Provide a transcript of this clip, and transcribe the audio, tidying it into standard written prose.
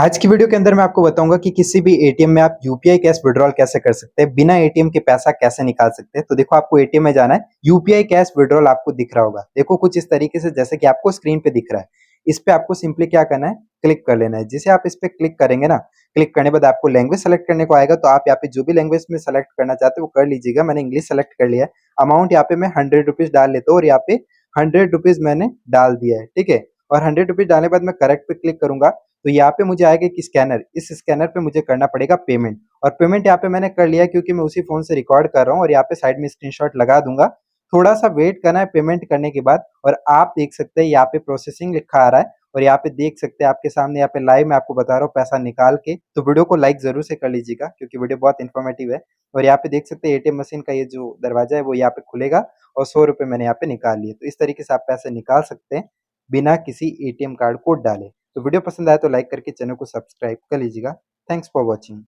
आज की वीडियो के अंदर मैं आपको बताऊंगा कि किसी भी एटीएम में आप यूपीआई कैश विड्रॉल कैसे कर सकते हैं, बिना एटीएम के पैसा कैसे निकाल सकते हैं। तो देखो, आपको एटीएम में जाना है, यूपीआई कैश विड्रॉल आपको दिख रहा होगा। देखो कुछ इस तरीके से, जैसे कि आपको स्क्रीन पे दिख रहा है। इस पे आपको सिंपली क्या करना है, क्लिक कर लेना है। जिसे आप इस पे क्लिक करेंगे ना, क्लिक करने के बाद आपको लैंग्वेज सेलेक्ट करने को आएगा। तो आप यहाँ पे जो भी लैंग्वेज में सेलेक्ट करना चाहते हो वो कर लीजिएगा। मैंने इंग्लिश सेलेक्ट कर लिया है। अमाउंट यहाँ पे मैं 100 रुपीज डाल लेता हूँ और यहाँ पे 100 रुपीज मैंने डाल दिया है, ठीक है। और 100 रुपीज डालने के बाद मैं करेक्ट पे क्लिक करूंगा तो यहाँ पे मुझे आएगा कि स्कैनर, इस स्कैनर पे मुझे करना पड़ेगा पेमेंट। और पेमेंट यहाँ पे मैंने कर लिया क्योंकि मैं उसी फोन से रिकॉर्ड कर रहा हूँ और यहाँ पे साइड में स्क्रीनशॉट लगा दूंगा। थोड़ा सा वेट करना है पेमेंट करने के बाद, और आप देख सकते हैं यहाँ पे प्रोसेसिंग लिखा आ रहा है। और यहाँ पे देख सकते हैं आपके सामने, यहाँ पे लाइव मैं आपको बता रहा हूँ पैसा निकाल के। तो वीडियो को लाइक जरूर से कर लीजिएगा क्योंकि वीडियो बहुत इन्फॉर्मेटिव है। और यहाँ पे देख सकते हैं एटीएम मशीन का ये जो दरवाजा है वो यहाँ पे खुलेगा और 100 रुपये मैंने यहाँ पे निकाल लिए। तो इस तरीके से आप पैसे निकाल सकते हैं बिना किसी एटीएम कार्ड कोड डाले। तो वीडियो पसंद आया तो लाइक करके चैनल को सब्सक्राइब कर लीजिएगा। Thanks for watching.